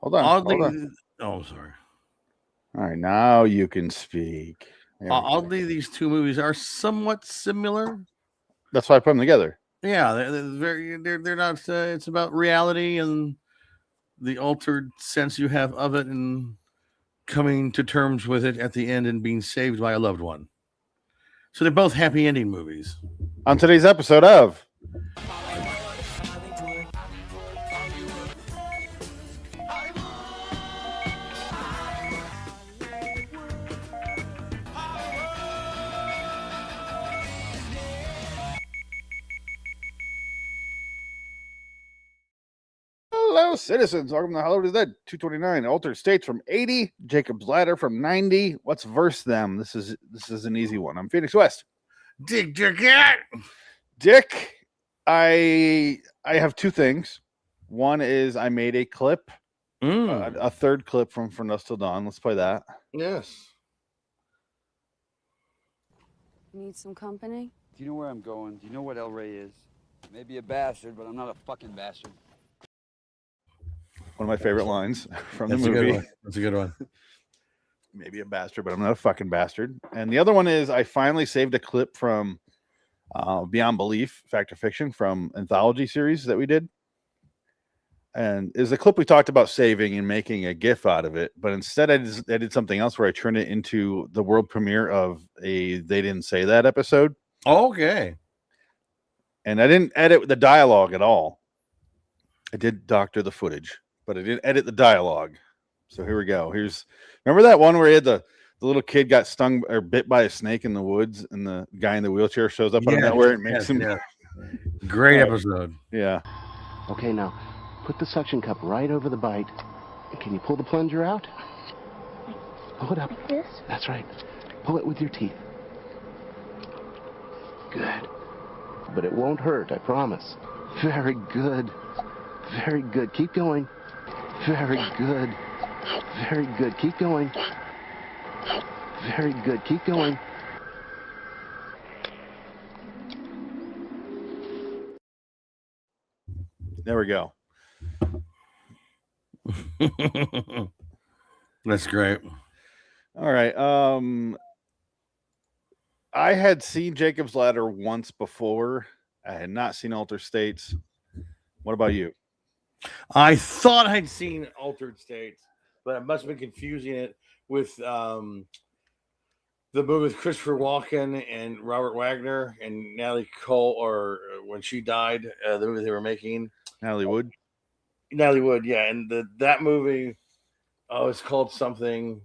Hold on. Hold on. Oddly, oh, sorry. All right, now you can speak. There we go. Oddly, these two movies are somewhat similar. That's why I put them together. Yeah, they're very. They're not. It's about reality and the altered sense you have of it, and coming to terms with it at the end and being saved by a loved one. So they're both happy ending movies. On today's episode of Hello, citizens. Welcome to Hollywood is Dead 229. Altered States from 80. Jacob's Ladder from 90. Let's verse them. This is an easy one. I'm Phoenix West. Dick Jacket. Dick, I have two things. One is I made a clip, a third clip from Dusk Till Dawn. Let's play that. Yes. Need some company? Do you know where I'm going? Do you know what El Rey is? Maybe a bastard, but I'm not a fucking bastard. One of my favorite lines from That's the movie. That's a good one. Maybe a bastard, but I'm not a fucking bastard. And the other one is I finally saved a clip from Beyond Belief, Fact or Fiction, from anthology series that we did. And is a clip we talked about saving and making a GIF out of it. But instead, I did something else where I turned it into the world premiere of a They Didn't Say That episode. Okay. And I didn't edit the dialogue at all. I did doctor the footage, but I didn't edit the dialogue. So here we go. Remember that one where he had the little kid got stung or bit by a snake in the woods, and the guy in the wheelchair shows up out of nowhere and makes him. Yeah. Great episode. Yeah. Okay, now put the suction cup right over the bite. Can you pull the plunger out? Pull it up. Like this? That's right. Pull it with your teeth. Good. But it won't hurt, I promise. Very good. Very good. Keep going. Very good. Very good. Keep going. Very good. Keep going. There we go. That's great. All right. I had seen Jacob's Ladder once before. I had not seen Altered States. What about you? I thought I'd seen Altered States, but I must have been confusing it with the movie with Christopher Walken and Robert Wagner and Natalie Cole, or when she died, the movie they were making. Natalie Wood, yeah. And that movie, it's called something.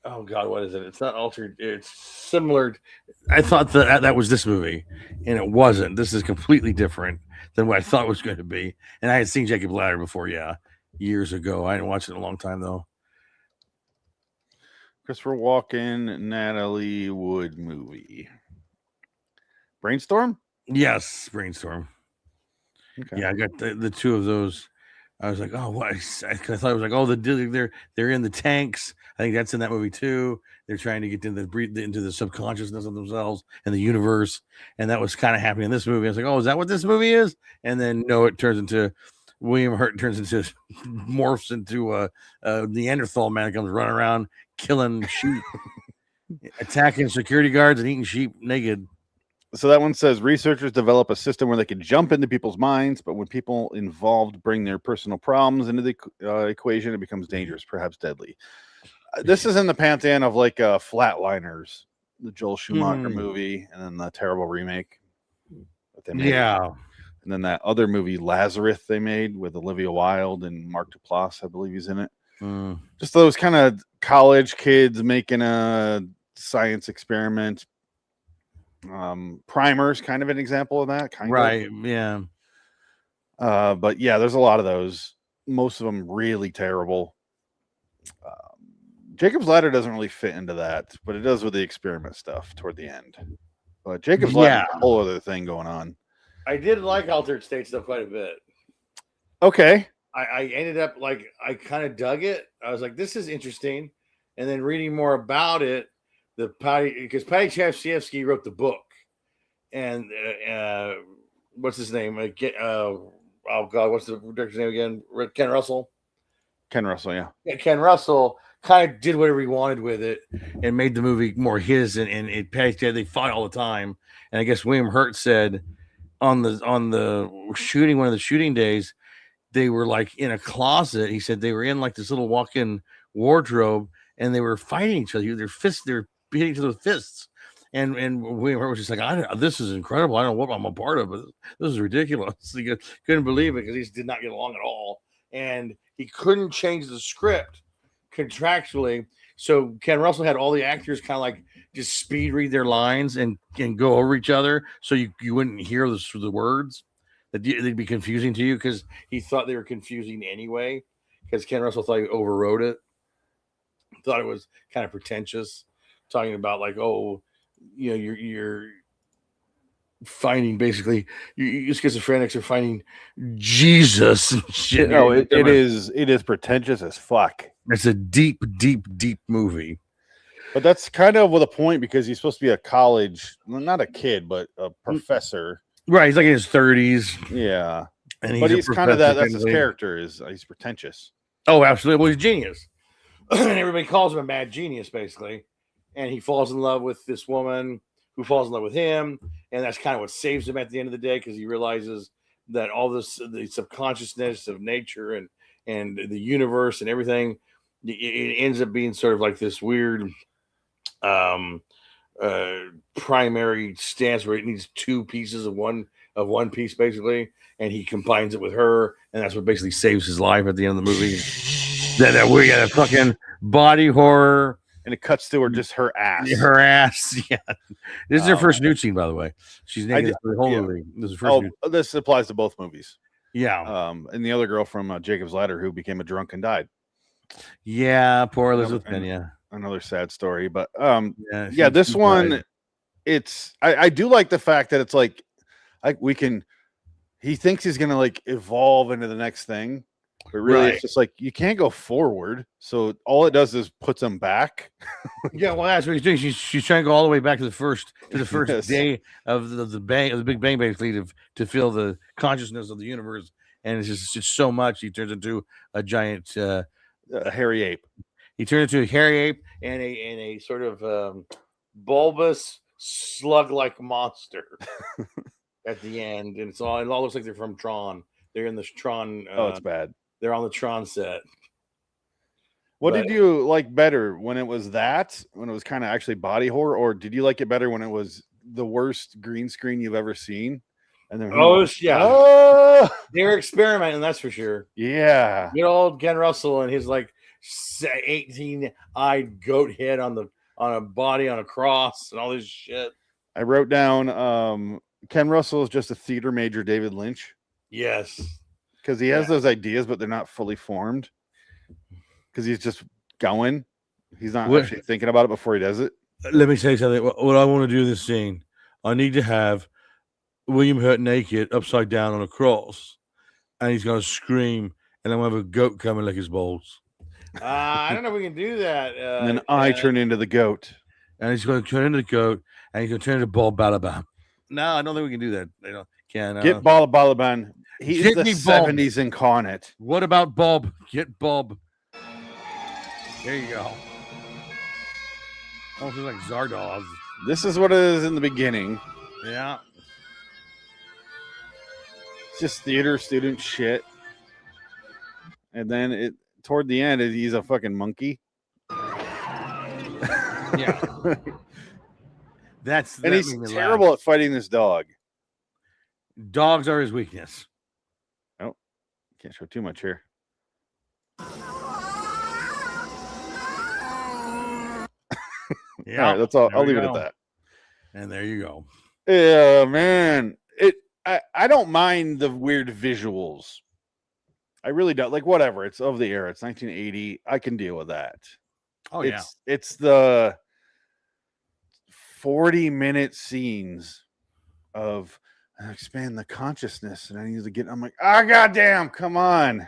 Oh, God, what is it? It's not Altered. It's similar. I thought that was this movie, and it wasn't. This is completely different than what I thought it was going to be. And I had seen Jacob's Ladder before, years ago. I didn't watch it in a long time, though. Christopher Walken, Natalie Wood movie. Brainstorm? Yes, Brainstorm. Okay. Yeah, I got the two of those. I was like, oh, what? I thought it was like, oh, they're in the tanks. I think that's in that movie too. They're trying to get into the subconsciousness of themselves and the universe, and that was kind of happening in this movie. I was like, oh, is that what this movie is? And then no, it turns into William Hurt morphs into a Neanderthal man that comes running around killing sheep, attacking security guards and eating sheep naked. So that one says researchers develop a system where they can jump into people's minds, but when people involved bring their personal problems into the equation, it becomes dangerous, perhaps deadly. This is in the pantheon of like Flatliners, the Joel Schumacher movie, and then the terrible remake that they made. Yeah. And then that other movie, Lazarus, they made with Olivia Wilde and Mark Duplass, I believe he's in it. Just those kind of college kids making a science experiment. Primer's kind of an example of that, right? Yeah. But yeah, there's a lot of those. Most of them really terrible. Jacob's Ladder doesn't really fit into that, but it does with the experiment stuff toward the end. But Jacob's Ladder is a whole other thing going on. I did like Altered States though quite a bit. Okay. I ended up I kind of dug it. I was like, this is interesting. And then reading more about it, because Patty Chayefsky wrote the book, and what's his name? Oh God, what's the director's name again? Ken Russell. Ken Russell, yeah. Ken Russell kind of did whatever he wanted with it and made the movie more his, and they fought all the time. And I guess William Hurt said on the shooting, one of the shooting days, they were like in a closet. He said they were in like this little walk-in wardrobe, and they were fighting each other. They're beating each other with fists. And William Hurt was just like, this is incredible. I don't know what I'm a part of, but this is ridiculous. He couldn't believe it because he just did not get along at all. And he couldn't change the script contractually. So Ken Russell had all the actors kind of like just speed read their lines and go over each other, so you wouldn't hear the words. They'd be confusing to you because he thought they were confusing anyway. Because Ken Russell thought he overwrote it, thought it was kind of pretentious, talking about like, oh, you know, you're finding basically you schizophrenics are finding Jesus and shit. No, it is pretentious as fuck. It's a deep movie. But that's kind of with a point because he's supposed to be a college, not a kid, but a professor. Right, he's like in his 30s. Yeah, and but he's kind of that. That's his character. He's pretentious. Oh, absolutely. Well, he's genius, and everybody calls him a mad genius, basically. And he falls in love with this woman who falls in love with him, and that's kind of what saves him at the end of the day because he realizes that all this, the subconsciousness of nature and the universe and everything, it ends up being sort of like this weird primary stance where it needs two pieces of one piece basically, and he combines it with her, and that's what basically saves his life at the end of the movie. that we got a fucking body horror, and it cuts to her ass. Yeah. This is her first nude scene, by the way. She's naked for the whole movie. This is first. This applies to both movies. Yeah. And the other girl from Jacob's Ladder who became a drunk and died. Yeah, poor Elizabeth Pena. Another sad story, but this one, I do like the fact that it's like he thinks he's gonna like evolve into the next thing, but really it's just like you can't go forward, so all it does is puts him back. Yeah, well, that's what he's doing. She's trying to go all the way back to the first yes. day of the Big Bang basically to feel the consciousness of the universe, and it's just so much he turns into a giant hairy ape. He turned into a hairy ape and a sort of bulbous slug-like monster at the end, and it all looks like they're from Tron. They're in the Tron. It's bad. They're on the Tron set. What did you like better when it was kind of actually body horror, or did you like it better when it was the worst green screen you've ever seen? And then they're experimenting, that's for sure. Yeah, good old Ken Russell and his like 18-eyed goat head on a body on a cross and all this shit. I wrote down Ken Russell is just a theater major David Lynch. Yes, because he has those ideas, but they're not fully formed. Because he's just going. He's not actually thinking about it before he does it. Let me say something. What I want to do in this scene, I need to have William Hurt naked, upside down on a cross, and he's going to scream, and I'm going to have a goat come and lick his balls. I don't know if we can do that. And then I turn into the goat. And he's going to turn into the goat, and he's going to turn into Bob Balaban. No, I don't think we can do that. Get Bob Balaban. He's the 70s incarnate. What about Bob? Get Bob. There you go. Almost like Zardoz. This is what it is in the beginning. Yeah. It's just theater student shit. And then toward the end, he's a fucking monkey. Yeah. And he's terrible at fighting this dog. Dogs are his weakness. Oh, can't show too much here. Yeah, all right, that's all. I'll leave it at that. And there you go. Yeah, man. I don't mind the weird visuals. I really don't. Like, whatever. It's of the era. It's 1980. I can deal with that. Oh, yeah. It's the 40-minute scenes of expand the consciousness, and I need to get. I'm like, goddamn, come on.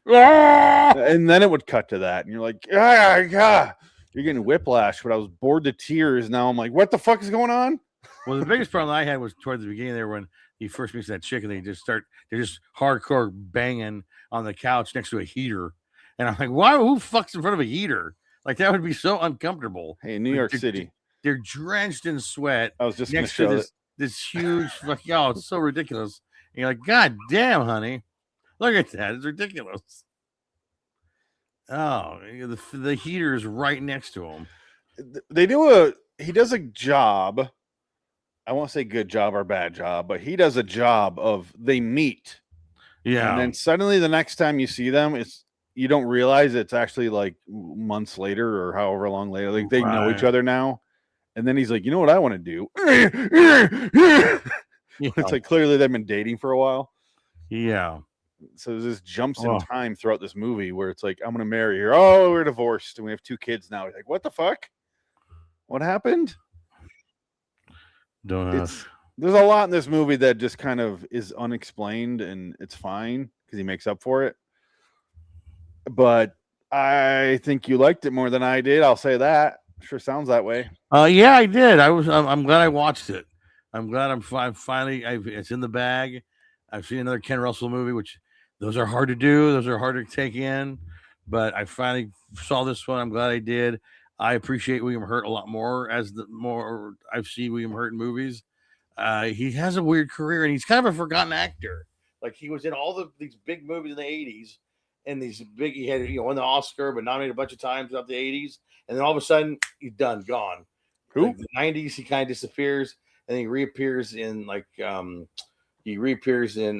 And then it would cut to that, and you're like, God. You're getting whiplash, but I was bored to tears. Now I'm like, what the fuck is going on? Well, the biggest problem I had was towards the beginning there when he first meets that chick and they're just hardcore banging on the couch next to a heater. And I'm like, why? Who fucks in front of a heater? Like that would be so uncomfortable. Hey, in New Like, York City. they're drenched in sweat I was just going to next to show this huge fucking. Oh, it's so ridiculous. And you're like, God damn, honey, look at that. It's ridiculous. Oh, the heater is right next to him. He does a job. I won't say good job or bad job, but he does a job of they meet. Yeah. And then suddenly the next time you see them, you don't realize it's actually like months later or however long later. Like they know each other now. And then he's like, you know what I want to do? It's like clearly they've been dating for a while. Yeah. So there's this jumps in time throughout this movie where it's like, I'm going to marry her. Oh, we're divorced and we have 2 kids now. He's like, what the fuck? What happened? There's a lot in this movie that just kind of is unexplained, and it's fine because he makes up for it. But I think you liked it more than I did. I'll say that. Sure sounds that way. Yeah, I did. I'm glad I watched it. I'm glad I'm finally. It's in the bag. I've seen another Ken Russell movie, which those are hard to do. Those are hard to take in. But I finally saw this one. I'm glad I did. I appreciate William Hurt a lot more as the more I've seen William Hurt in movies. He has a weird career, and he's kind of a forgotten actor. Like he was in all these big movies in the '80s, and he had won the Oscar, but nominated a bunch of times throughout the '80s, and then all of a sudden he's gone. Who? Like the '90s, he kind of disappears, and then he reappears in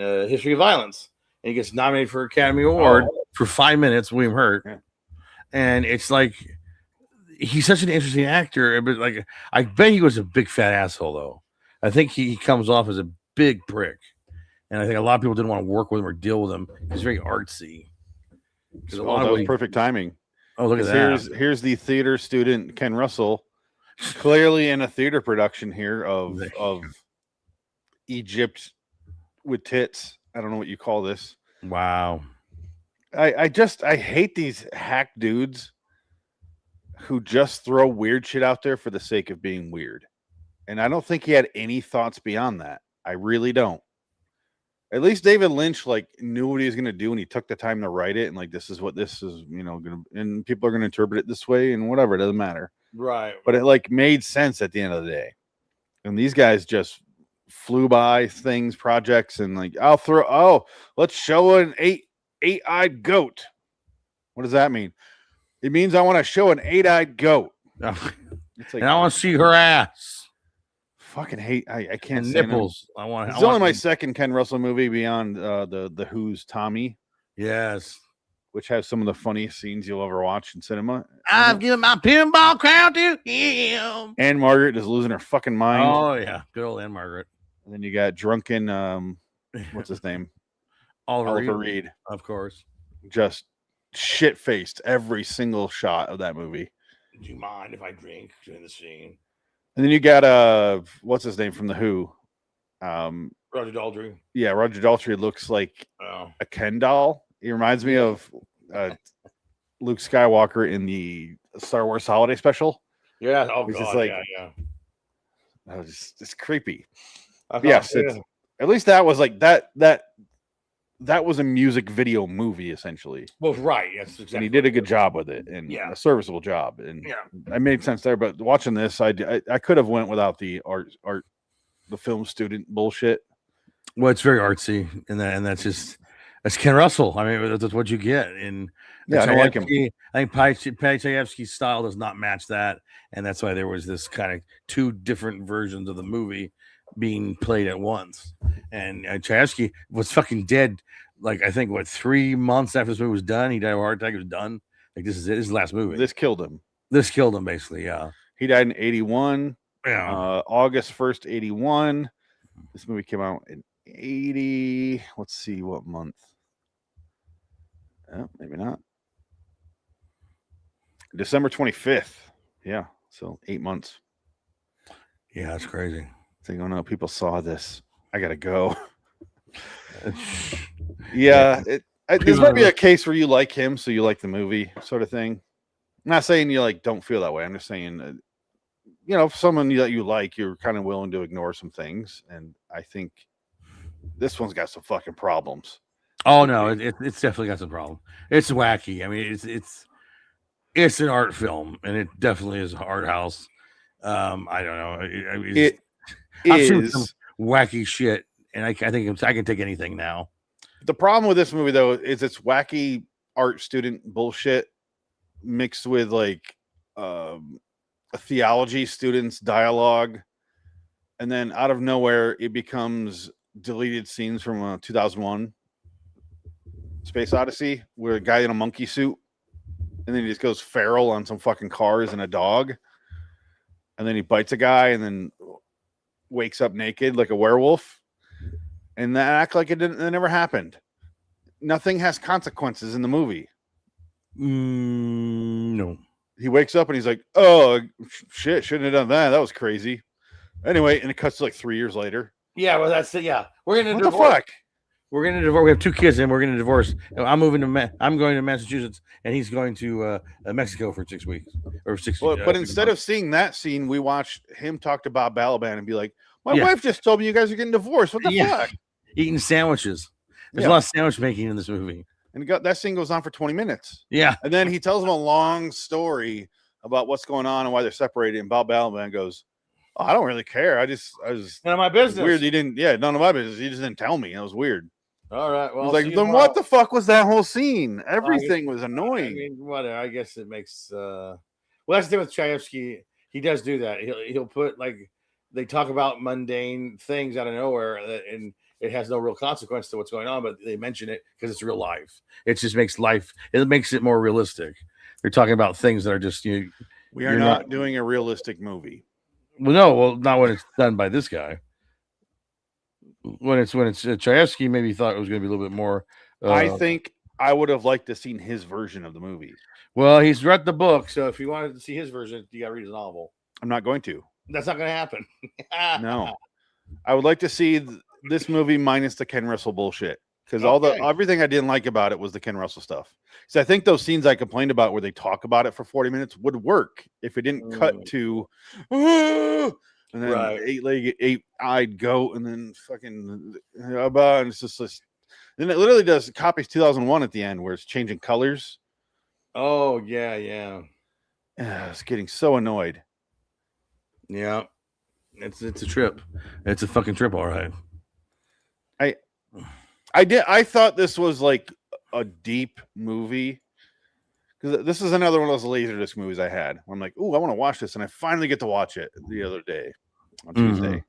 History of Violence, and he gets nominated for Academy Award for 5 minutes. William Hurt, and it's like he's such an interesting actor, but like I bet he was a big fat asshole though. I think he comes off as a big prick, and I think a lot of people didn't want to work with him or deal with him. He's very artsy. That was perfect timing. Oh, look at that! Here's the theater student Ken Russell, clearly in a theater production here of Egypt with tits. I don't know what you call this. Wow. I hate these hack dudes who just throw weird shit out there for the sake of being weird. And I don't think he had any thoughts beyond that. I really don't. At least David Lynch knew what he was going to do, and he took the time to write it. And this is what this is, and people are going to interpret it this way, and whatever, it doesn't matter. Right. But it made sense at the end of the day. And these guys just flew by projects, and let's show an eight-eyed goat. What does that mean? It means I want to show an 8-eyed goat. It's like, and I want to see her ass. Fucking hate. I can't say nipples. It's only my second Ken Russell movie beyond the Who's Tommy. Yes, which has some of the funniest scenes you'll ever watch in cinema. I've given my pinball crown to him. Anne Margaret is losing her fucking mind. Oh yeah, good old Anne Margaret. And then you got drunken what's his name? Oliver Reed, of course. Just shit-faced every single shot of that movie. Do you mind if I drink during the scene? And then you got what's his name from the Who? Roger Daltrey. Yeah, Roger Daltrey looks like a Ken doll. He reminds me of Luke Skywalker in the Star Wars Holiday Special. Yeah, He's God, just yeah. That was just creepy. Yes, at least that was that was a music video movie essentially. Well, right. Yes, exactly. And he did a good job with it, and a serviceable job, and I made sense there. But watching this, I could have went without the the film student bullshit. Well, it's very artsy, and that's Ken Russell. I mean, that's what you get. And I don't like him. I think Patty Chayefsky's style does not match that, and that's why there was this kind of two different versions of the movie being played at once. And Chayefsky was fucking dead. Like I think 3 months after this movie was done, he died of a heart attack. It was done. Like this is it. This is his last movie. This killed him. Basically. Yeah. He died in 81. Yeah. August 1st, 81. This movie came out in 80. Let's see what month. Maybe not. December 25th. Yeah. So 8 months. Yeah, that's crazy. Think, oh no, people saw this. I gotta go. Yeah, this might be a case where you like him, so you like the movie, sort of thing. I'm not saying you don't feel that way. I'm just saying, if someone that you like, you're kind of willing to ignore some things, and I think this one's got some fucking problems. Oh no, it's definitely got some problem. It's wacky. I mean, it's an art film, and it definitely is art house. I don't know. I mean, It I've seen some is. wacky shit, and I think I can take anything now. The problem with this movie, though, is it's wacky art student bullshit mixed with like a theology student's dialogue, and then out of nowhere, it becomes deleted scenes from 2001 Space Odyssey, where a guy in a monkey suit, and then he just goes feral on some fucking cars and a dog, and then he bites a guy, and then wakes up naked like a werewolf, and that act like it never happened. Nothing has consequences in the movie. No. He wakes up and he's like, "Oh shit, shouldn't have done that. That was crazy." Anyway, and it cuts to like 3 years later. Yeah, well, that's it. Yeah, we're gonna What divorce. the fuck? We're gonna divorce. We have 2 kids, and we're gonna divorce. I'm moving to. I'm going to Massachusetts, and he's going to Mexico for 6 weeks or 6. Well, but instead of seeing that scene, we watched him talk to Bob Balaban and be like, "My Yeah. wife just told me you guys are getting divorced. What the fuck?" Eating sandwiches. There's a lot of sandwich making in this movie. And that scene goes on for 20 minutes. Yeah. And then he tells him a long story about what's going on and why they're separated. And Bob Balaban goes, "Oh, I don't really care. I was None of my business. weird. You didn't, none of my business. You just didn't tell me. It was weird." All right. Well, I was like, then what the fuck was that whole scene? Everything was annoying. I mean, whatever. I guess it makes. Well, that's the thing with Chayefsky. He does do that. He'll put like they talk about mundane things out of nowhere, and it has no real consequence to what's going on, but they mention it because it's real life. It just makes life. It makes it more realistic. They're talking about things that are just We are not doing a realistic movie. Well, not when it's done by this guy. When it's Chayefsky, maybe thought it was going to be a little bit more. I think I would have liked to seen his version of the movie. Well, he's read the book, so if you wanted to see his version, you got to read the novel. I'm not going to. That's not going to happen. No, I would like to see this movie minus the Ken Russell bullshit, because everything I didn't like about it was the Ken Russell stuff. So I think those scenes I complained about where they talk about it for 40 minutes would work if it didn't cut to and then eight-eyed goat and then fucking and it's just this. Then it literally does copies 2001 at the end where it's changing colors. Oh yeah. I was getting so annoyed. Yeah, it's a trip. It's a fucking trip, all right. I thought this was like a deep movie, because this is another one of those Laserdisc movies I had. I'm like, "Ooh, I want to watch this," and I finally get to watch it the other day on Tuesday,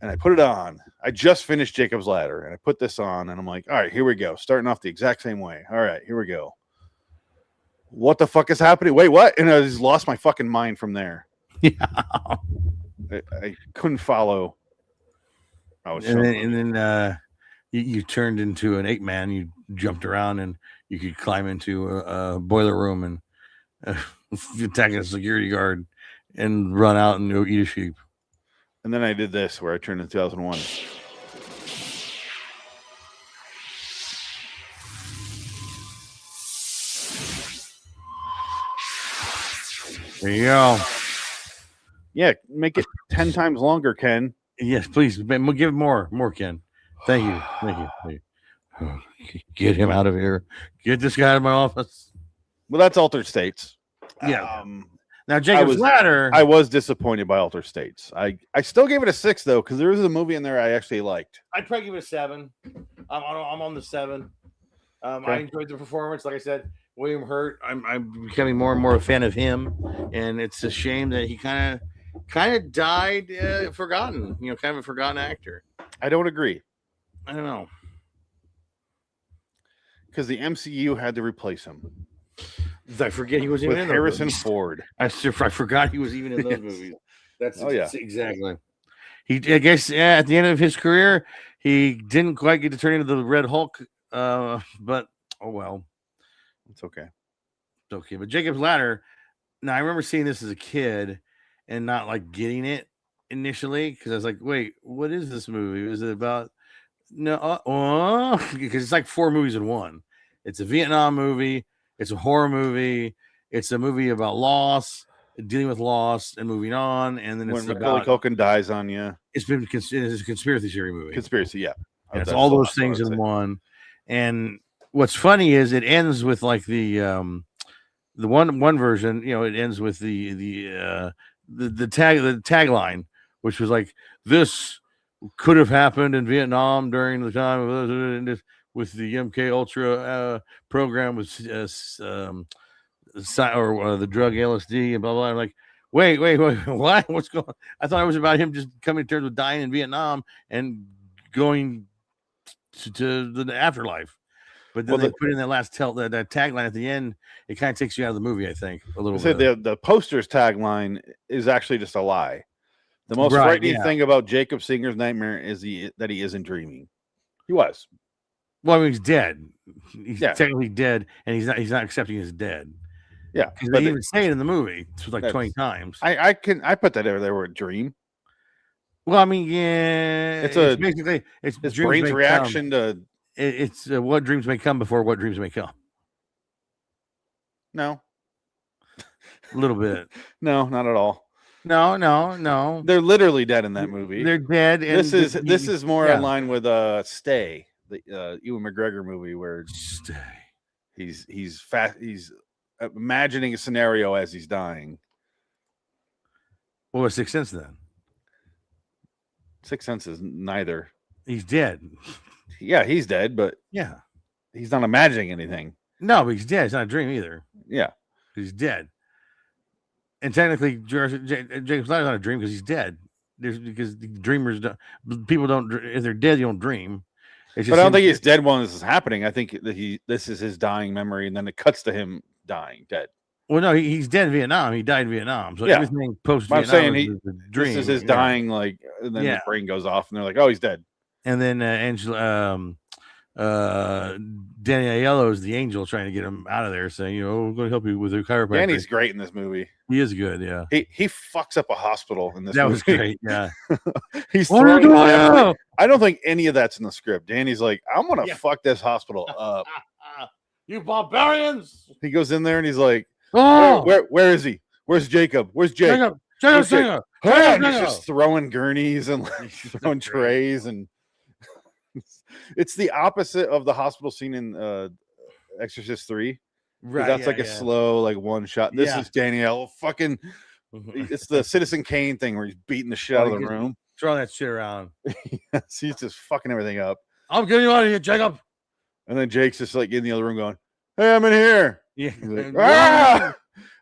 and I put it on. I just finished Jacob's Ladder, and I put this on, and I'm like, "All right, here we go." Starting off the exact same way. All right, here we go. What the fuck is happening? Wait, what? And I just lost my fucking mind from there. Yeah, I couldn't follow. And then you turned into an ape man. You jumped around, and you could climb into a boiler room and attack a security guard and run out and go eat a sheep. And then I did this where I turned in 2001. There you go. Yeah, make it 10 times longer, Ken. Yes, please. Give more, Ken. Thank you. Oh, get him out of here. Get this guy out of my office. Well, that's Altered States. Yeah. Now, Jacob's Ladder. I was disappointed by Altered States. I still gave it a 6 though, because there was a movie in there I actually liked. I'd probably give it a 7. I'm on the 7. Okay. I enjoyed the performance. Like I said, William Hurt. I'm becoming more and more a fan of him, and it's a shame that he kind of died forgotten. Kind of a forgotten actor. I don't agree, I don't know, because the MCU had to replace him. I forget he was even with in Harrison those Ford. I forgot he was even in those movies. That's exactly. I guess at the end of his career, he didn't quite get to turn into the Red Hulk. But oh well, it's okay. It's okay. But Jacob's Ladder. Now I remember seeing this as a kid and not like getting it initially, because I was like, "Wait, what is this movie? Is it about?" No, because it's like 4 movies in one. It's a Vietnam movie. It's a horror movie. It's a movie about loss, dealing with loss, and moving on. And then it's when Macaulay Culkin dies on you. It's a conspiracy theory movie. Conspiracy, yeah. It's all those things in one. And what's funny is it ends with like the one version, it ends with the tagline, which was like, this could have happened in Vietnam during the time of with the MK Ultra program with the drug LSD and blah blah. I'm like, wait, what? What's going on? I thought it was about him just coming to terms with dying in Vietnam and going to the afterlife. But then they put in that last that tagline at the end. It kind of takes you out of the movie, I think, a little bit. The poster's tagline is actually just a lie. The most frightening thing about Jacob Singer's nightmare is that he isn't dreaming. He was. Well, I mean, he's dead. He's technically dead, and he's not accepting he's dead. Yeah, because they even say it in the movie. It's like 20 times. I put that over there where dream. Well, I mean, yeah, it's basically his brain's reaction to. It's what dreams may come before what dreams may come. No, a little bit. No, not at all. No. They're literally dead in that movie. They're dead. And this is more in line with Stay, the Ewan McGregor movie where he's fat. He's imagining a scenario as he's dying. What was Sixth Sense then? Sixth Sense is neither. He's dead. Yeah, he's dead, but he's not imagining anything. No, but he's dead. It's not a dream either. Yeah, he's dead. And technically, Jacob's not a dream because he's dead. Because the dreamers people don't. If they're dead, you don't dream. But I don't think he's dead when this is happening. I think that this is his dying memory, and then it cuts to him dying, dead. Well, no, he's dead in Vietnam. He died in Vietnam. So everything post Vietnam. I'm saying is a dream. This is his dying, like, and then the brain goes off, and they're like, "Oh, he's dead." And then Danny Aiello is the angel trying to get him out of there, saying, we're going to help you with a chiropractor. Danny's great in this movie. He is good, yeah. He fucks up a hospital in this movie. That was great, yeah. He's I don't think any of that's in the script. Danny's like, I'm going to fuck this hospital up. You barbarians! He goes in there and he's like, where is he? Where's Jacob? Where's Jake? Jacob. He's just throwing gurneys and like throwing trays and it's the opposite of the hospital scene in Exorcist 3. Right. That's a slow, like one shot. This is Danielle fucking it's the Citizen Kane thing where he's beating the shit out of the room. Throwing that shit around. He's just fucking everything up. I'm getting you out of here, Jacob. And then Jake's just like in the other room going, "Hey, I'm in here." Yeah. He's like, ah!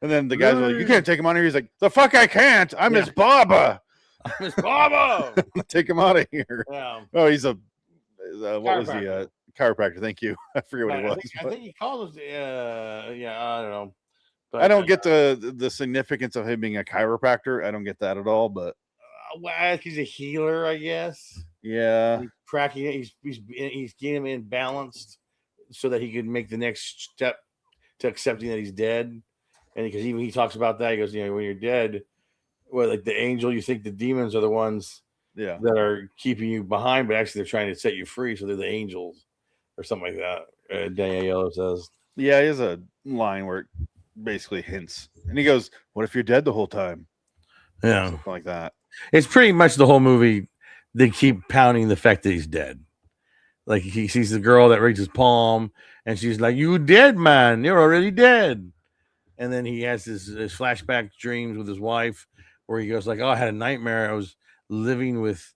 And then the guys are like, "You can't take him out of here." He's like, "The fuck I can't. I'm his Baba." I'm his Baba. Take him out of here. Yeah. Oh, he's a what was the chiropractor? Thank you. I forget what he was. I think he called us. I don't know. But, I don't get the significance of him being a chiropractor. I don't get that at all. But he's a healer, I guess. Yeah, he's cracking it. He's getting him imbalanced so that he could make the next step to accepting that he's dead. And because he talks about that, he goes, when you're dead, well, like the angel, you think the demons are the ones that are keeping you behind, but actually they're trying to set you free. So they're the angels or something like that. Danny Aiello says. Yeah, he has a line where it basically hints. And he goes, "What if you're dead the whole time?" Yeah. Something like that. It's pretty much the whole movie. They keep pounding the fact that he's dead. Like he sees the girl that reads his palm and she's like, "You dead, man. You're already dead." And then he has his flashback dreams with his wife where he goes like, "Oh, I had a nightmare. I was living with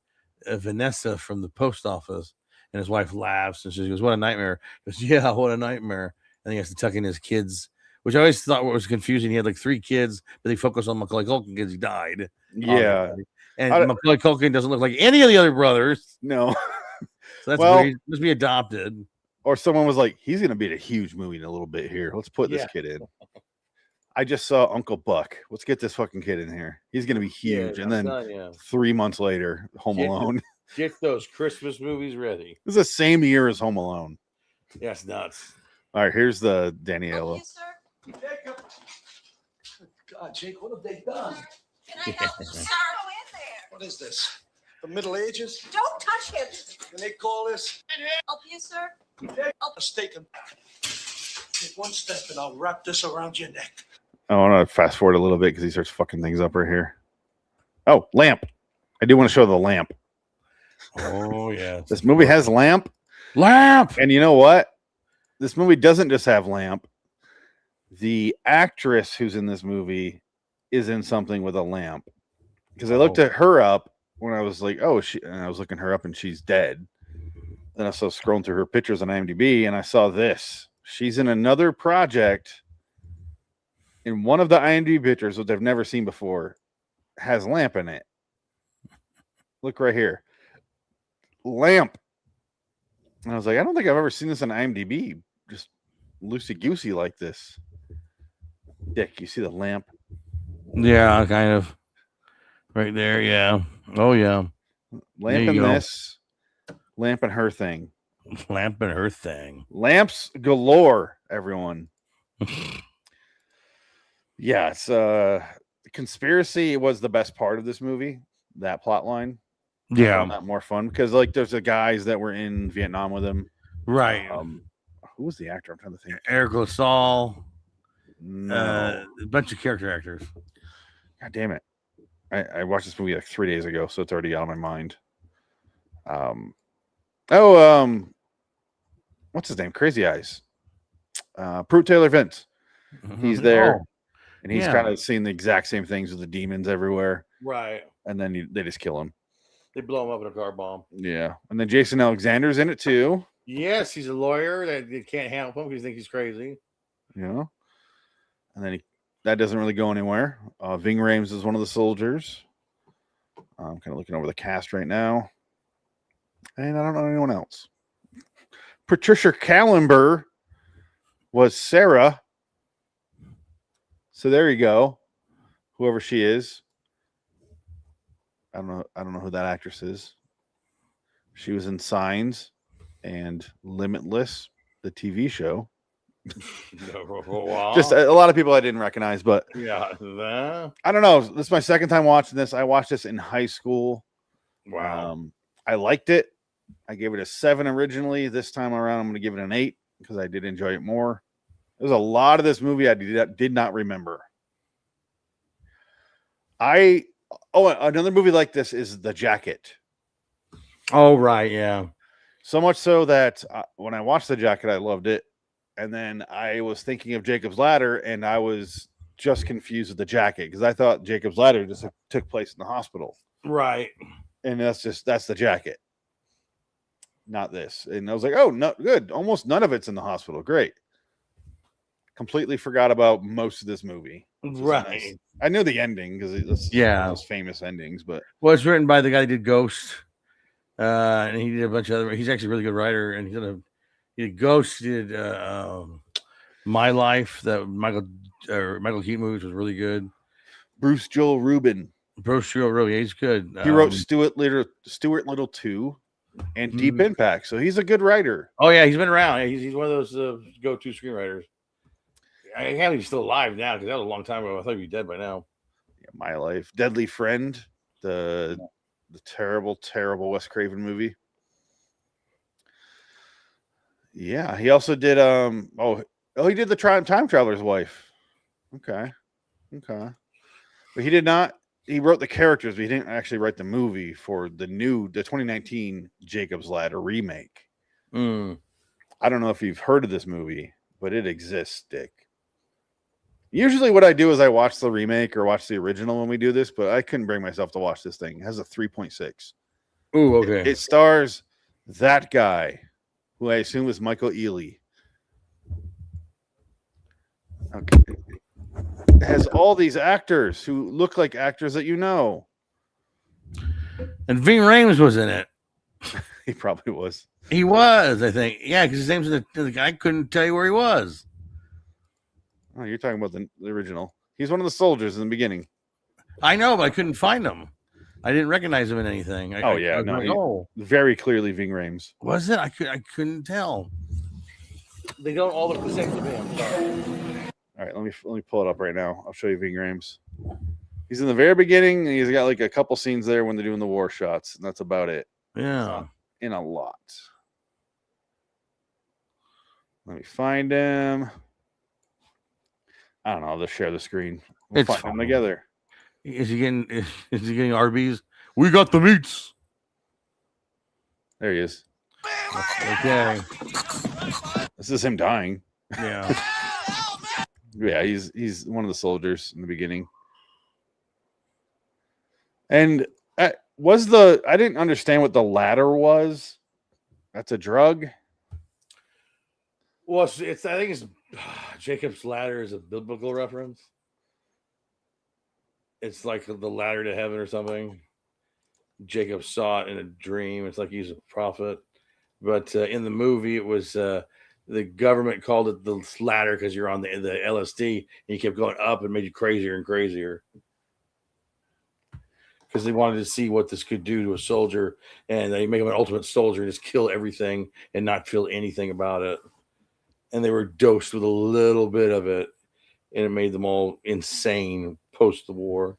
Vanessa from the post office." And his wife laughs and she goes, "What a nightmare." He goes, "Yeah, what a nightmare." And he has to tuck in his kids, which I always thought was confusing. He had like 3 kids, but they focus on Macaulay Culkin because he died. Yeah. And Macaulay Culkin doesn't look like any of the other brothers. No. So that's weird. He must be adopted. Or someone was like, he's going to be in a huge movie in a little bit here. Let's put this kid in. I just saw Uncle Buck. Let's get this fucking kid in here. He's going to be huge. And then 3 months later, Home Alone. Get those Christmas movies ready. This is the same year as Home Alone. Yeah, it's nuts. All right, here's the Danny Aiello. Yes, sir. Jacob. God, Jake, what have they done? Can I help you, sir? Go in there. What is this? The Middle Ages? Don't touch him. Can they call this? Help you, sir? Mistaken. Take one step and I'll wrap this around your neck. I want to fast forward a little bit because he starts fucking things up right here. Oh, lamp. I do want to show the lamp. Oh, yeah. This movie has lamp. Lamp. And you know what? This movie doesn't just have lamp. The actress who's in this movie is in something with a lamp. Because I looked at her up when I was like, oh, and I was looking her up and she's dead. Then I saw scrolling through her pictures on IMDb and I saw this. She's in another project. In one of the IMDb pictures, which I've never seen before, has lamp in it. Look right here. Lamp. And I was like, I don't think I've ever seen this on IMDb. Just loosey-goosey like this. Dick, you see the lamp? Yeah, kind of. Right there, yeah. Oh, yeah. Lamp in this. Lamp in her thing. Lamp in her thing. Lamps galore, everyone. Yeah, it's conspiracy was the best part of this movie. That plot line. Yeah. I found that more fun because like there's the guys that were in Vietnam with him. Right. Who was the actor? I'm trying to think. Eric LaSalle. No. A bunch of character actors. God damn it. I watched this movie like 3 days ago, so it's already out of my mind. What's his name? Crazy Eyes. Pruitt Taylor Vince. He's there. Oh, and he's yeah. kind of seeing the exact same things with the demons everywhere. right. And then they just kill him. They blow him up with a car bomb. Yeah. And then Jason Alexander's in it too. Yes, he's a lawyer that they can't help him because they think he's crazy. You know? And then that doesn't really go anywhere. Ving Rhames is one of the soldiers. I'm kind of looking over the cast right now. And I don't know anyone else. Patricia Kallenber was Sarah. So there you go. Whoever she is. I don't know who that actress is. She was in Signs and Limitless, the TV show. Wow. Just a lot of people I didn't recognize, but yeah. I don't know. This is my second time watching this. I watched this in high school. Wow. I liked it. I gave it a 7 originally. This time around, I'm going to give it an 8 because I did enjoy it more. There's a lot of this movie I did not remember. Another movie like this is The Jacket. Oh, right. Yeah. So much so that when I watched The Jacket, I loved it. And then I was thinking of Jacob's Ladder, and I was just confused with The Jacket because I thought Jacob's Ladder just took place in the hospital. Right. And that's The Jacket. Not this. And I was like, oh, no, good. Almost none of it's in the hospital. Great. Completely forgot about most of this movie. Right. Nice. I knew the ending because it's one of those famous endings, but well, it's written by the guy that did Ghost. And he did a bunch of other. He's actually a really good writer, and he did Ghost. He did My Life, that Michael Keaton movie, which was really good. Bruce Joel Rubin. Bruce Joel really, he's good. He wrote Stuart Little 2 and Deep Impact, so he's a good writer. Oh yeah, he's been around. He's one of those go-to screenwriters. I can't believe he's still alive now because that was a long time ago. I thought he'd be dead by now. Yeah, My Life, Deadly Friend, the terrible, terrible Wes Craven movie. Yeah, he also did he did the Time Traveler's Wife. Okay. But he did not. He wrote the characters, but he didn't actually write the movie for the 2019 Jacob's Ladder remake. I don't know if you've heard of this movie, but it exists, Dick. Usually what I do is I watch the remake or watch the original when we do this, but I couldn't bring myself to watch this thing. It has a 3.6. Ooh, okay. It stars that guy, who I assume is Michael Ealy. Okay. It has all these actors who look like actors that you know. And Ving Rhames was in it. He probably was. He was, I think. Yeah, because his name's in the guy couldn't tell you where he was. Oh, you're talking about the original. He's one of the soldiers in the beginning. I know, but I couldn't find him. I didn't recognize him in anything. Very clearly Ving Rhames. Was it? I couldn't tell. They don't all look the same to me. I'm sorry. All right, let me pull it up right now. I'll show you Ving Rhames. He's in the very beginning, and he's got like a couple scenes there when they're doing the war shots, and that's about it. Yeah. In a lot. Let me find him. I don't know. I'll just share the screen. We'll find them together. Is he getting Arby's? We got the meats. There he is. Okay. This is him dying. Yeah. Yeah, he's one of the soldiers in the beginning. And I didn't understand what the ladder was. That's a drug. Well, it's I think it's Jacob's ladder is a biblical reference. It's like the ladder to heaven or something. Jacob saw it in a dream. It's like he's a prophet. But in the movie, it was the government called it the ladder because you're on the LSD and you kept going up and made you crazier and crazier. Because they wanted to see what this could do to a soldier, and they make him an ultimate soldier and just kill everything and not feel anything about it. And they were dosed with a little bit of it, and it made them all insane post the war.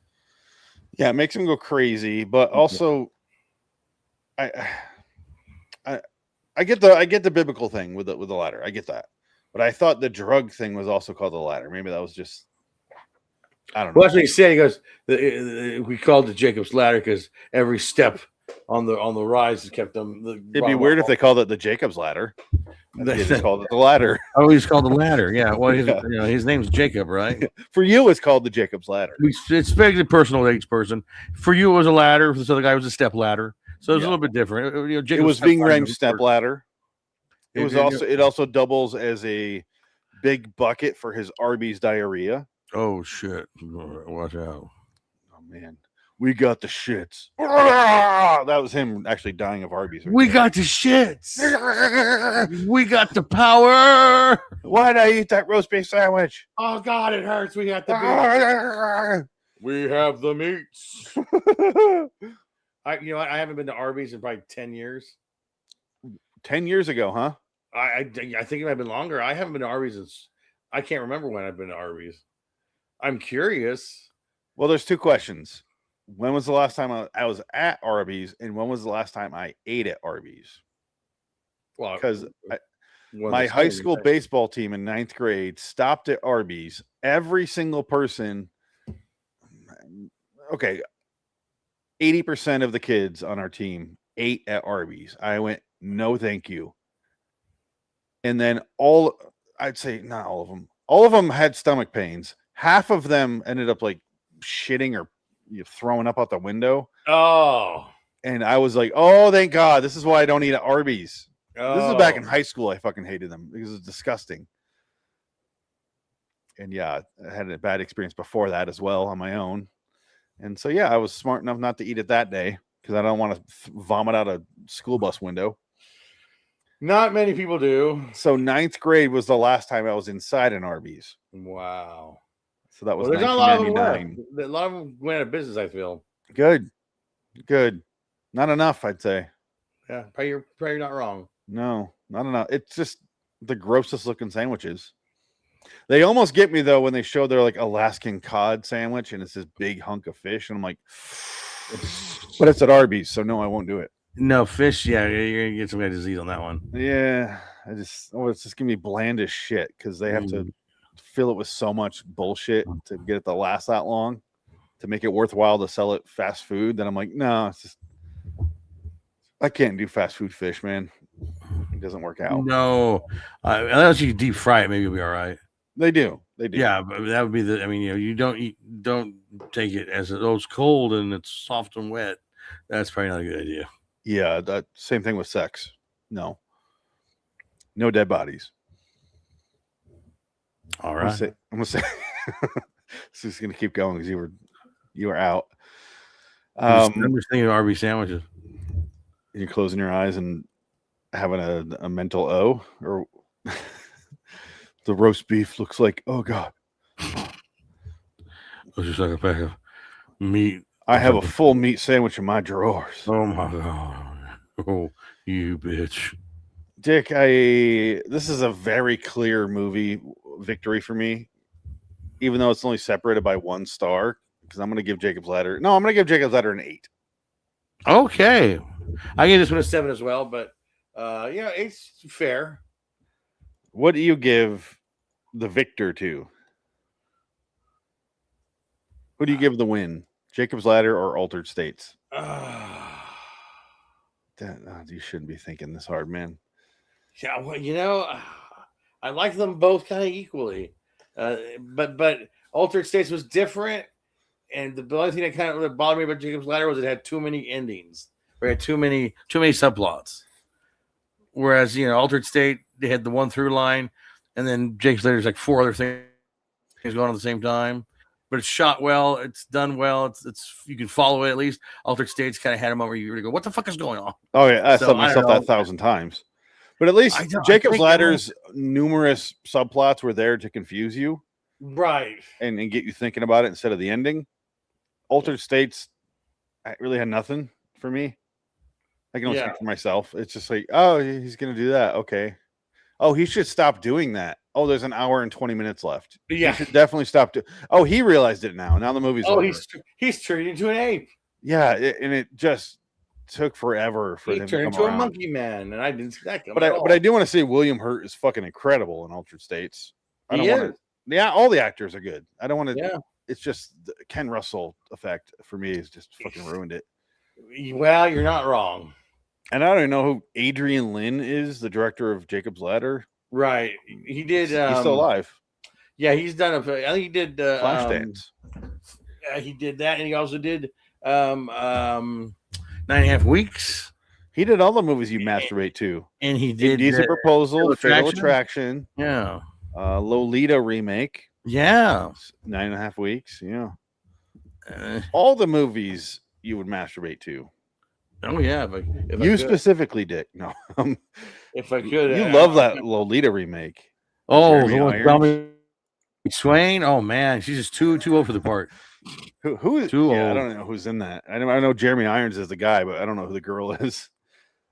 Yeah, it makes him go crazy, but also I get the biblical thing with the ladder. I get that. But I thought the drug thing was also called the ladder. Maybe that was just I don't know. Well, that's what he said. He goes, "We called it Jacob's ladder because every step on the rise kept them." It'd be weird if they called it the Jacob's ladder. They just called it the ladder. Oh, he's called the ladder. Yeah. Well, his name's Jacob, right? For you, it's called the Jacob's ladder. It's very personal to each person. For you, it was a ladder. For this other guy, it was a step ladder. So it's a little bit different. It was being named step ladder. It also doubles as a big bucket for his Arby's diarrhea. Oh shit! Watch out! Oh man, we got the shits. That was him actually dying of Arby's. We got the shits. We got the power. Why'd I eat that roast beef sandwich? Oh God, it hurts. We got the meats. We have the meats. I haven't been to Arby's in probably 10 years. 10 years ago, huh? I think it might have been longer. I haven't been to Arby's since I can't remember when I've been to Arby's. I'm curious. Well, there's two questions. When was the last time I was at Arby's, and when was the last time I ate at Arby's? Well, because my high school baseball team in 9th grade stopped at Arby's. Every single person, okay, 80% of the kids on our team ate at Arby's. I went, no, thank you. And then I'd say not all of them had stomach pains. Half of them ended up like shitting or throwing up out the window. Oh. And I was like, oh, thank God. This is why I don't eat at Arby's. Oh. This is back in high school. I fucking hated them because it's disgusting. And yeah, I had a bad experience before that as well on my own. And so, yeah, I was smart enough not to eat it that day because I don't want to vomit out a school bus window. Not many people do. So 9th grade was the last time I was inside an Arby's. Wow. So that was there's not a lot of them 1999. left. A lot of them went out of business, I feel. Good. Not enough, I'd say. Yeah, probably not wrong. No, not enough. It's just the grossest looking sandwiches. They almost get me though when they show their like Alaskan cod sandwich and it's this big hunk of fish, and I'm like, but it's at Arby's, so no, I won't do it. No fish, yeah, you're gonna get some kind of disease on that one. Yeah, it's just gonna be bland as shit because they have to fill it with so much bullshit to get it to last that long to make it worthwhile to sell it fast food. Then I'm like, no, it's just I can't do fast food fish, man. It doesn't work out. No, unless you deep fry it, maybe you'll be all right. They do. Yeah, but that would be you don't take it as it's cold and it's soft and wet. That's probably not a good idea. Yeah, that same thing with sex. No dead bodies. All right. I'm gonna say this is gonna keep going because you were out. I'm just thinking of Arby's sandwiches. You're closing your eyes and having a mental O, or the roast beef looks like, oh God. Looks just like a pack of meat. I have a full meat sandwich in my drawers. Oh my God. Oh, you bitch. Dick, this is a very clear movie victory for me, even though it's only separated by 1 star, because I'm going to give Jacob's Ladder an 8. Okay. I give this one a 7 as well, but yeah, it's fair. What do you give the victor to? Who do you give the win? Jacob's Ladder or Altered States? You shouldn't be thinking this hard, man. Yeah, well, I like them both kind of equally, but Altered States was different, and the only thing that kind of bothered me about Jacob's Ladder was it had too many endings, or it had too many subplots. Whereas Altered State, they had the one through line, and then Jacob's Ladder's like 4 other things going on at the same time. But it's shot well, it's done well, it's you can follow it at least. Altered States kind of had a moment where you really go, "What the fuck is going on?" Oh yeah, I So, said I myself don't that know. 1,000 times. But at least I Jacob's think Ladder's numerous subplots were there to confuse you right. and get you thinking about it instead of the ending. Altered States, I really had nothing for me. I can only speak for myself. It's just like, oh, he's gonna do that. Okay. Oh, he should stop doing that. Oh, there's an hour and 20 minutes left. Yeah. He should definitely stop. Oh, he realized it now. Now the movie's over. He's turned into an ape. Yeah, and it just took forever for him to turned come into around. a monkey man, and I didn't see that coming. But I do want to say William Hurt is fucking incredible in Altered States. I don't He want is. to. Yeah, all the actors are good. I don't want to. Yeah. It's just the Ken Russell effect for me has just fucking ruined it. Well, you're not wrong. And I don't even know who Adrian Lynn is, the director of Jacob's Ladder. Right. He did. He's still alive. Yeah, he's done. I think he did. Flashdance. He did that, and he also did 9.5 Weeks. He did all the movies you masturbate to. And he did Indecent Proposal, Fatal Attraction. Attraction. Yeah. Lolita remake. Yeah. 9.5 Weeks. Yeah. Uh, All the movies you would masturbate to. oh yeah. If I You could. specifically, Dick. No. If I could. You love that Lolita remake. Oh, Jeremy the one Irons. with Dominic Swain. Oh man, she's just too old for the part. Who is? Too Yeah, I old. don't know who's in that. I know Jeremy Irons is the guy, but I don't know who the girl is.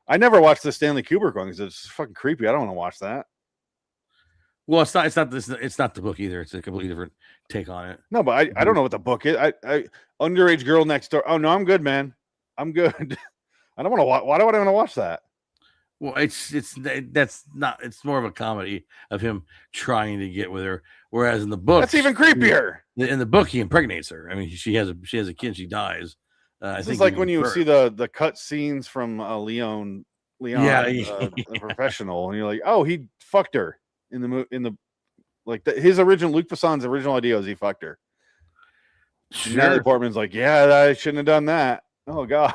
I never watched the Stanley Kubrick one because it's fucking creepy. I don't want to watch that. Well, it's not the book either. It's a completely different take on it. No, but I don't know what the book is. I underage girl next door. Oh no, I'm good, man. I'm good. I don't want to watch. Why do I want to watch that? Well, that's not. It's more of a comedy of him trying to get with her, whereas in the book, That's even creepier. In the book, he impregnates her. I mean, she has a kid. She dies. This is like when you see the cut scenes from Leon, Yeah. the professional, and you're like, oh, he fucked her in the his original Luc Besson's original idea was he fucked her. Natalie Portman's like, yeah, I shouldn't have done that. Oh God,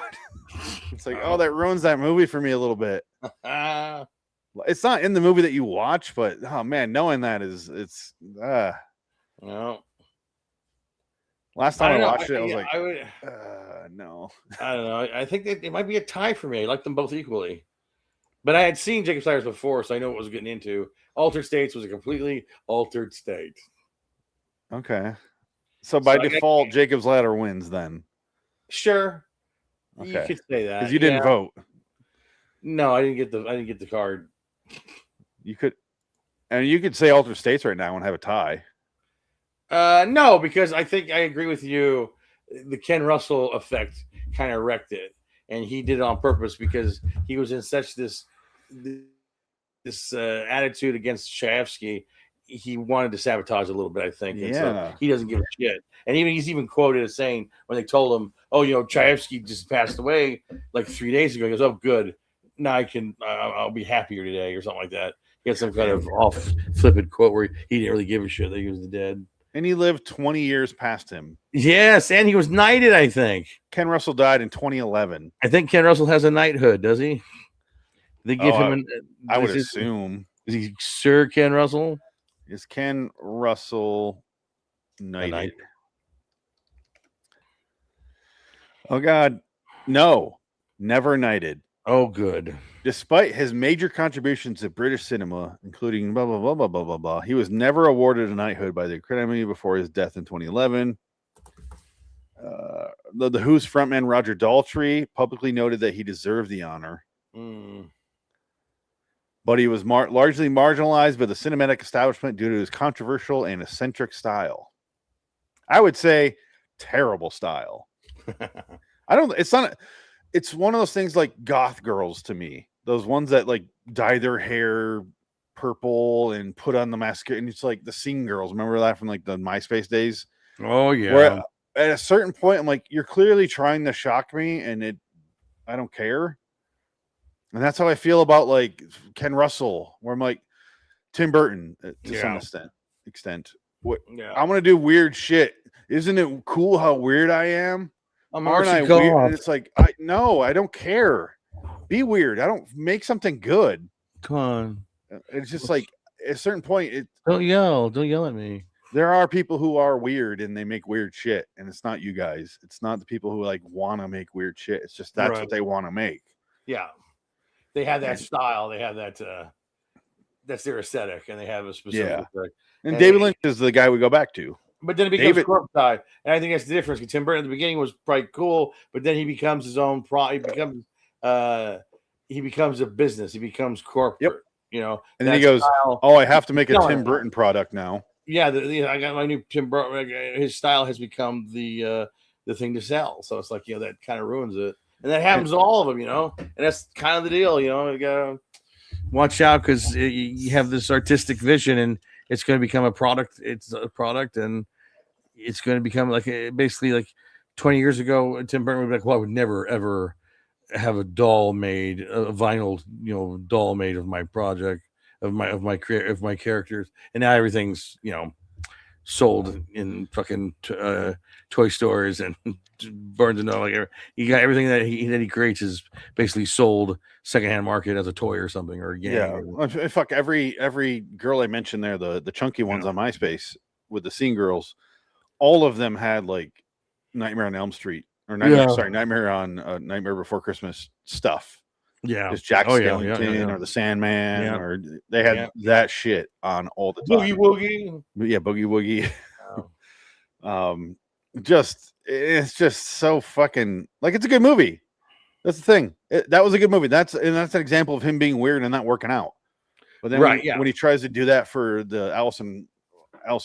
it's like, oh, that ruins that movie for me a little bit. It's not in the movie that you watch, but oh man, knowing that it's No. Last time I don't know. watched it, I was like, I would. no. I don't know. I think it might be a tie for me. I like them both equally. But I had seen Jacob's Ladder before, so I know what I was getting into. Altered States was a completely altered state. Okay. So by I default, Jacob's Ladder wins then. Sure. You Okay. could say that. Because you didn't vote. No, I didn't get the card. You could, and you could say Altered States right now and have a tie. No, because I think I agree with you. The Ken Russell effect kind of wrecked it, and he did it on purpose because he was in such this attitude against Chayefsky. He wanted to sabotage a little bit, I think. And so he doesn't give a shit. And he's even quoted as saying when they told him, "Oh, Chayefsky just passed away like 3 days ago." He goes, "Oh, good. Now I'll be happier today," or something like that. He had some kind of off flippant quote where he didn't really give a shit that he was dead. And he lived 20 years past him. Yes, and he was knighted, I think. Ken Russell died in 2011. I think Ken Russell has a knighthood, does he? They give him I would assume. Is he Sir Ken Russell? Is Ken Russell knighted? Oh, God. No. Never knighted. Oh, good. Despite his major contributions to British cinema, including blah, blah, blah, blah, blah, blah, blah, he was never awarded a knighthood by the Academy before his death in 2011. The Who's frontman Roger Daltrey publicly noted that he deserved the honor. But he was largely marginalized by the cinematic establishment due to his controversial and eccentric style. I would say terrible style. It's one of those things like goth girls to me. Those ones that like dye their hair purple and put on the mascara. And it's like the scene girls. Remember that from like the MySpace days? Oh, yeah. Where at a certain point, I'm like, you're clearly trying to shock me and I don't care. And that's how I feel about like Ken Russell, where I'm like Tim Burton to some extent. What Yeah. I'm gonna do weird shit. Isn't it cool how weird I am? I'm Aren't I Archie weird? Goff. And it's like no, I don't care. Be weird. I don't make something good. Come on. It's just like at a certain point, Don't yell. Don't yell at me. there are people who are weird and they make weird shit, and it's not you guys. It's not the people who like want to make weird shit. It's just that's Right. what they want to make. Yeah. They have that style. They have that that's their aesthetic, and they have a specific aesthetic. And David Lynch is the guy we go back to. But then it becomes corporate side. And I think that's the difference. Because Tim Burton at the beginning was probably cool, but then he becomes his own he becomes a business. He becomes corporate. Yep. You know. And then he goes, "Oh, I have to make a Tim Burton product now." Yeah, I got my new Tim Burton. His style has become the thing to sell. So it's like, you know, that kind of ruins it. And that happens to all of them, you know. And that's kind of the deal, you know. You gotta watch out because you have this artistic vision, and it's going to become a product. It's a product, and it's going to become like basically like 20 years ago. Tim Burton would be like, "Well, I would never ever have a doll made, a vinyl, you know, doll made of my project, of my characters." And now everything's, you know, sold in fucking toy stores and Barnes and Noble. Like, you got everything that he creates is basically sold secondhand market as a toy or something or a game. Yeah, fuck every girl I mentioned there, the chunky ones on MySpace with the scene girls, all of them had like Nightmare on Elm Street or Nightmare on Nightmare Before Christmas stuff. Yeah, just Jack Skellington or the Sandman, or they had that shit on all the time. Boogie Woogie, yeah, Boogie Woogie. Oh. It's just so fucking like it's a good movie. That's the thing. That was a good movie. That's an example of him being weird and not working out. But then when he tries to do that for the Alice in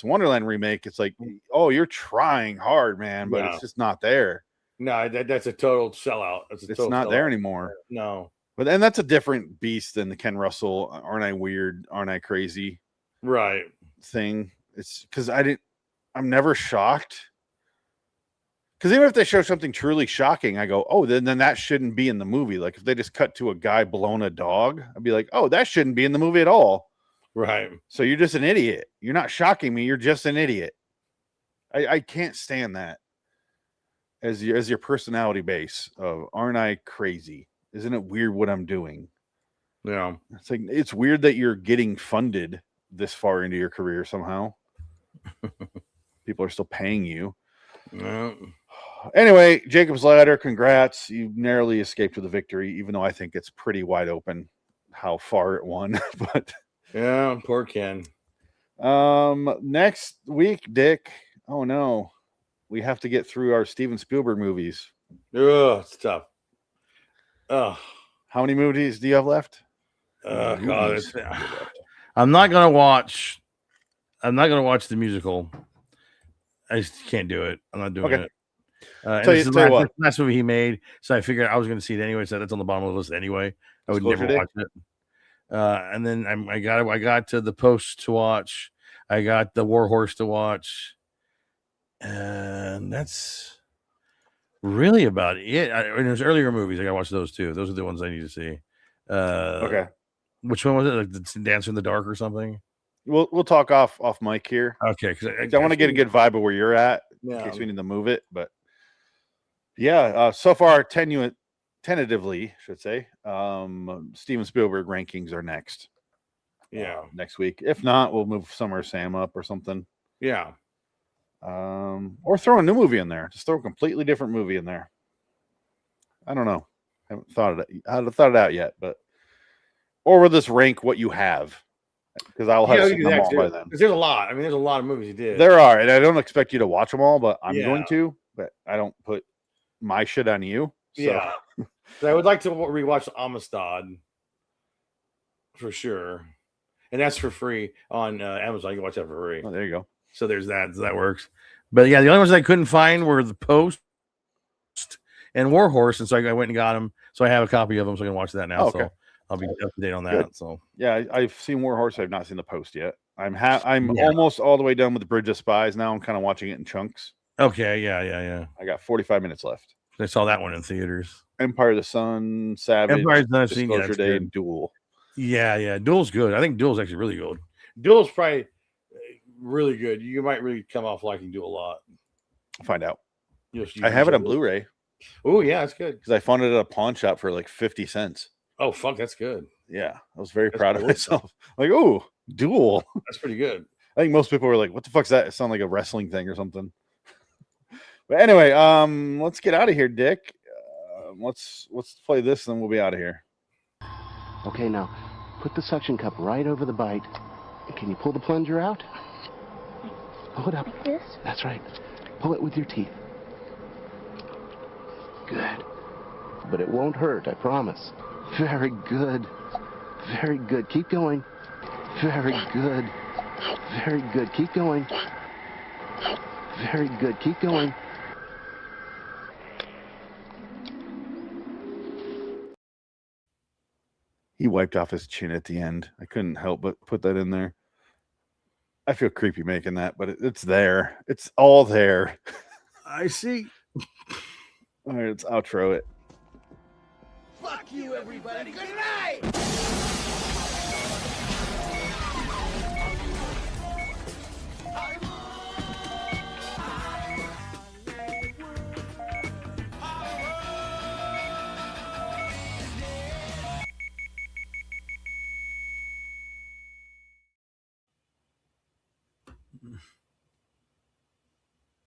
Wonderland remake, it's like, oh, you're trying hard, man, but it's just not there. No, that's a total sellout. It's not there anymore. No. But then that's a different beast than the Ken Russell, aren't I weird, aren't I crazy? Right. Thing. It's because I'm never shocked. Because even if they show something truly shocking, I go, oh, then that shouldn't be in the movie. Like if they just cut to a guy blowing a dog, I'd be like, oh, that shouldn't be in the movie at all. Right. So you're just an idiot. You're not shocking me. You're just an idiot. I can't stand that as your personality base of aren't I crazy? Isn't it weird what I'm doing? Yeah. It's like it's weird that you're getting funded this far into your career somehow. People are still paying you. Yeah. Anyway, Jacob's Ladder, congrats. You narrowly escaped with a victory, even though I think it's pretty wide open how far it won. But yeah, poor Ken. Next week, Dick. Oh no. We have to get through our Steven Spielberg movies. Oh, it's tough. Oh. How many movies do you have left? God, I'm not gonna watch the musical. I just can't do it. I'm not doing it. This is the last movie he made, so I figured I was going to see it anyway. So that's on the bottom of the list anyway. I would never watch it. And then I got to the Post to watch. I got the War Horse to watch, and that's really about it. And there's earlier movies I got to watch those too. Those are the ones I need to see. Okay. Which one was it? Like the Dancer in the Dark or something? We'll talk off mic here. Okay, because I want to get a good vibe of where you're at in case we need to move it. But yeah, so far tentatively, should say, Steven Spielberg rankings are next. Yeah, next week. If not, we'll move Summer Sam up or something. Yeah. Or throw a new movie in there. Just throw a completely different movie in there. I don't know. I haven't thought it out yet, but or will this rank what you have? Because I'll have seen them all by then. There's a lot. I mean, there's a lot of movies he did. There are, and I don't expect you to watch them all, but I'm going to. But I don't put my shit on you. So. Yeah. So I would like to rewatch Amistad for sure, and that's for free on Amazon. You can watch that for free. Oh, there you go. So there's that. So that works. But yeah, the only ones I couldn't find were The Post and War Horse, and so I went and got them. So I have a copy of them, so I can watch that now. Oh, okay. So I'll be up to date on that. Good. So yeah, I've seen War Horse. I've not seen The Post yet. I'm almost all the way done with The Bridge of Spies. Now I'm kind of watching it in chunks. Okay, yeah. I got 45 minutes left. I saw that one in theaters. Empire of the Sun, Savage, Empire's I've seen. Yeah, Disclosure that's Day, good. and Duel. Yeah. Duel's good. I think Duel's actually really good. Duel's probably really good. You might really come off liking Duel a lot. Find out. Just I have it on Blu-ray Oh yeah, that's good. because I found it at a pawn shop for like 50 cents. Oh fuck, that's good. Yeah, I was very That's proud of cool. myself. Like, oh, Duel. That's pretty good. I think most people were like, "What the fuck's that?" It sounds like a wrestling thing or something. But anyway, let's get out of here, Dick. Let's play this, and then we'll be out of here. Okay, now, put the suction cup right over the bite. Can you pull the plunger out? Pull it up. Like this? That's right. Pull it with your teeth. Good. But it won't hurt, I promise. Very good. Very good. Keep going. Very good. Very good. Keep going. Very good. Keep going. He wiped off his chin at the end. I couldn't help but put that in there. I feel creepy making that, but it's there. It's all there. I see. All right, let's outro it. Fuck you, everybody. Good night.